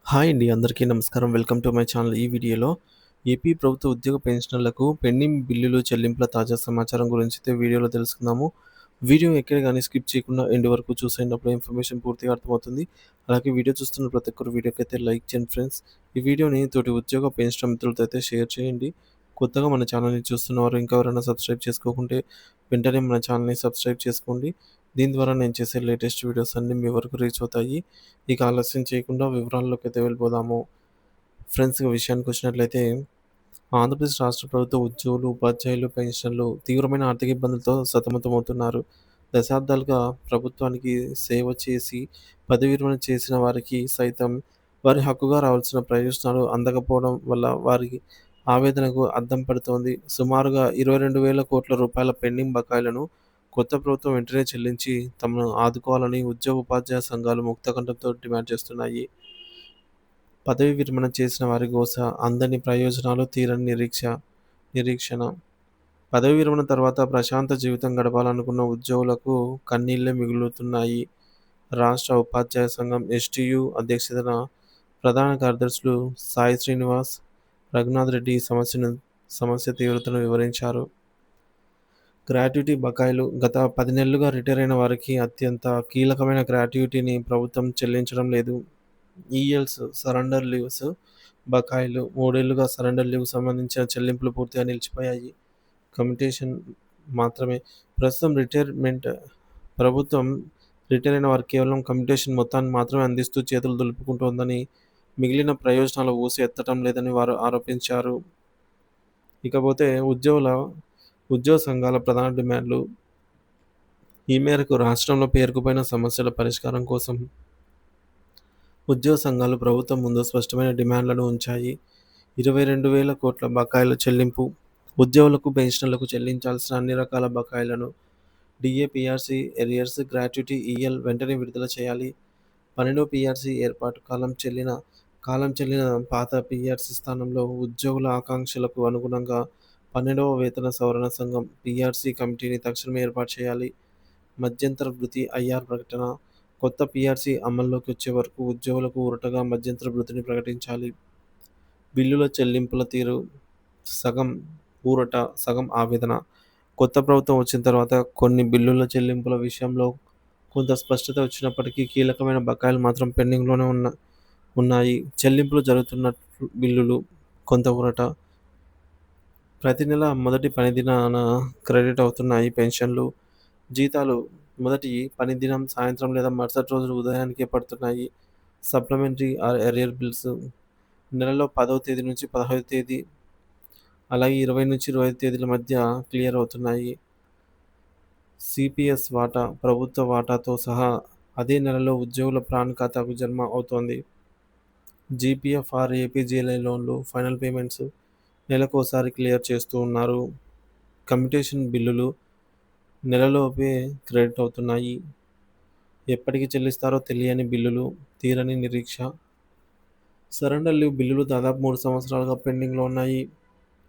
Hi అండి. అందరికీ నమస్కారం. Welcome to my channel. ఈ వీడియోలో ఏపీ ప్రభుత్వ ఉద్యోగ పెన్షనర్లకు పెండింగ్ బిల్లులు చెల్లింపుల తాజా సమాచారం గురించి అయితే వీడియోలో తెలుసుకుందాము. వీడియో ఎక్కడ గాని స్కిప్ చేయకుండా ఎండ్ వరకు చూసేయండి. అప్పుడే ఇన్ఫర్మేషన్ పూర్తిగా అర్థమవుతుంది. అలాగే వీడియో చూస్తున్న ప్రతి ఒక్కరు వీడియోకైతే లైక్ చేయండి ఫ్రెండ్స్. ఈ వీడియోని తోటి ఉద్యోగ పెన్షనర్ మిత్రులతో అయితే షేర్ చేయండి. కొత్తగా మన ఛానల్‌ని చూస్తున్నవారు ఇంకా ఎవరైనా సబ్స్క్రైబ్ చేసుకోకుంటే వెంటనే మన ఛానల్‌ని సబ్స్క్రైబ్ చేసుకోండి. దీని ద్వారా నేను చేసే లేటెస్ట్ వీడియోస్ అన్నీ మీ వరకు రీచ్ అవుతాయి. ఇక ఆలస్యం చేయకుండా వివరాల్లోకైతే వెళ్ళిపోదాము. ఫ్రెండ్స్ ఇక విషయానికొచ్చినట్లయితే ఆంధ్రప్రదేశ్ రాష్ట్ర ప్రభుత్వ ఉద్యోగులు, ఉపాధ్యాయులు, పెన్షనర్లు తీవ్రమైన ఆర్థిక ఇబ్బందులతో సతమతమవుతున్నారు. దశాబ్దాలుగా ప్రభుత్వానికి సేవ చేసి పదవి విరమణ చేసిన వారికి సైతం వారి హక్కుగా రావాల్సిన ప్రయోజనాలు అందకపోవడం వల్ల వారి ఆవేదనకు అద్దం పడుతోంది. సుమారుగా 22,000 కోట్ల రూపాయల పెండింగ్ బకాయిలను కొత్త ప్రభుత్వం వెంటనే చెల్లించి తమను ఆదుకోవాలని ఉద్యోగ, ఉపాధ్యాయ సంఘాలు ముక్తకంఠంతో డిమాండ్ చేస్తున్నాయి. పదవీ విరమణ చేసిన వారి గోస, అందని ప్రయోజనాలు, తీరని నిరీక్షణ. పదవీ విరమణ తర్వాత ప్రశాంత జీవితం గడపాలనుకున్న ఉద్యోగులకు కన్నీళ్లే మిగులుతున్నాయి. రాష్ట్ర ఉపాధ్యాయ సంఘం ఎస్‌టియు అధ్యక్షతన ప్రధాన కార్యదర్శులు సాయి శ్రీనివాస్, రఘునాథ్ రెడ్డి ఈ సమస్య తీవ్రతను వివరించారు. గ్రాట్యుటీ బకాయిలు గత 10 నెలలుగా రిటైర్ అయిన వారికి అత్యంత కీలకమైన గ్రాట్యుటీని ప్రభుత్వం చెల్లించడం లేదు. ఈఎల్స్, సరెండర్ లీవ్స్ బకాయిలు 3 ఏళ్లుగా సరెండర్ లీవ్‌కు సంబంధించిన చెల్లింపులు పూర్తిగా నిలిచిపోయాయి. కమ్యుటేషన్ మాత్రమే. ప్రస్తుతం ప్రభుత్వం రిటైర్ అయిన వారికి కేవలం కమ్యుటేషన్ మొత్తాన్ని మాత్రమే అందిస్తూ చేతులు దులుపుకుంటోందని, మిగిలిన ప్రయోజనాల ఊస ఎత్తడం లేదని వారు ఆరోపించారు. ఇకపోతే ఉద్యోగ సంఘాల ప్రధాన డిమాండ్లు. ఈ మేరకు రాష్ట్రంలో పేరుకుపోయిన సమస్యల పరిష్కారం కోసం ఉద్యోగ సంఘాలు ప్రభుత్వం ముందు స్పష్టమైన డిమాండ్లను ఉంచాయి. 22,000 కోట్ల బకాయిల చెల్లింపు, ఉద్యోగులకు, పెన్షనర్లకు చెల్లించాల్సిన అన్ని రకాల బకాయిలను DA, PRC, arrears, gratuity, EL వెంటనే విడుదల చేయాలి. 12వ పీఆర్సీ ఏర్పాటు కాలం చెల్లిన పాత పీఆర్సీ స్థానంలో ఉద్యోగుల ఆకాంక్షలకు అనుగుణంగా 12వ వేతన సవరణ సంఘం పీఆర్సీ కమిటీని తక్షణమే ఏర్పాటు చేయాలి. మధ్యంతర భృతి ఐఆర్ ప్రకటన. కొత్త పీఆర్సీ అమల్లోకి వచ్చే వరకు ఉద్యోగులకు ఊరటగా మధ్యంతర భృతిని ప్రకటించాలి. బిల్లుల చెల్లింపుల తీరు సగం ఊరట, సగం ఆవేదన. కొత్త ప్రభుత్వం వచ్చిన తర్వాత కొన్ని బిల్లుల చెల్లింపుల విషయంలో కొంత స్పష్టత వచ్చినప్పటికీ కీలకమైన బకాయిలు మాత్రం పెండింగ్‌లోనే ఉన్నాయి. చెల్లింపులు జరుగుతున్నట్లు బిల్లులు కొంత ఊరట. ప్రతి నెల మొదటి పని దినాన క్రెడిట్ అవుతున్నాయి పెన్షన్లు. జీతాలు మొదటి పని దినం సాయంత్రం లేదా మరుసటి రోజు ఉదయానికే పడుతున్నాయి. సప్లిమెంటరీ అరియర్ బిల్స్ నెలలో 10వ తేదీ నుంచి 15వ తేదీ, అలాగే 20-25 తేదీల మధ్య క్లియర్ అవుతున్నాయి. సిపిఎస్ వాటా ప్రభుత్వ వాటాతో సహా అదే నెలలో ఉద్యోగుల ప్రాన్ ఖాతాకు జమ అవుతోంది. జీపీఎఫ్, ఏపీజీఎల్ఐ లోన్లు ఫైనల్ పేమెంట్స్ నెలకోసారి క్లియర్ చేస్తూ ఉన్నారు. కమ్యుటేషన్ బిల్లులు నెలలోపే క్రెడిట్ అవుతున్నాయి. ఎప్పటికి చెల్లిస్తారో తెలియని బిల్లులు, తీరని నిరీక్ష. సరెండర్ లీవ్ బిల్లులు దాదాపు 3 సంవత్సరాలుగా పెండింగ్‌లో ఉన్నాయి.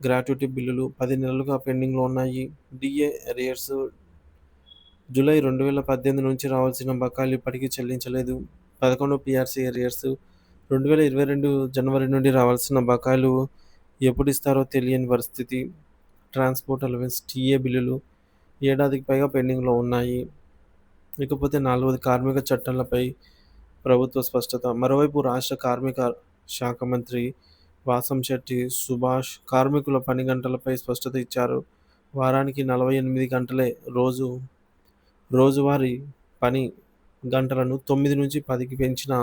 గ్రాట్యుటీ బిల్లులు 10 నెలలుగా పెండింగ్‌లో ఉన్నాయి. డీఏ అరియర్స్ జూలై 2018 నుంచి రావాల్సిన బకాయిలు ఇప్పటికీ చెల్లించలేదు. 11వ పీఆర్సీ అరియర్స్ 2022 జనవరి నుండి రావాల్సిన బకాయిలు ఎప్పుడిస్తారో తెలియని పరిస్థితి. ట్రాన్స్‌పోర్ట్ అలవెన్స్, టీఏ బిల్లులు ఏడాదికి పైగా పెండింగ్‌లో ఉన్నాయి. ఇకపోతే 4వది కార్మిక చట్టాలపై ప్రభుత్వ స్పష్టత. మరోవైపు రాష్ట్ర కార్మిక శాఖ మంత్రి వాసంశెట్టి సుభాష్ కార్మికుల పని గంటలపై స్పష్టత ఇచ్చారు. వారానికి 48 గంటలే రోజువారీ పని గంటలను 9-10కి పెంచినా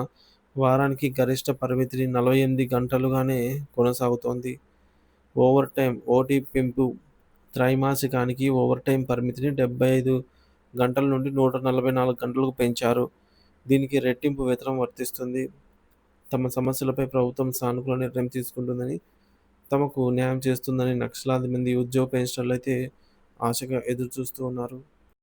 వారానికి గరిష్ట పరిమితిని 48 గంటలుగానే కొనసాగుతోంది. ఓవర్‌టైం, ఓటీ పెంపు. త్రైమాసికానికి ఓవర్‌టైం పరిమితిని 75 గంటల నుండి 144 గంటలకు పెంచారు. దీనికి రెట్టింపు వేతనం వర్తిస్తుంది. తమ సమస్యలపై ప్రభుత్వం సానుకూల నిర్ణయం తీసుకుంటుందని, తమకు న్యాయం చేస్తుందని లక్షలాది మంది ఉద్యోగ పెన్షనర్లయితే ఆశగా ఎదురుచూస్తూ ఉన్నారు.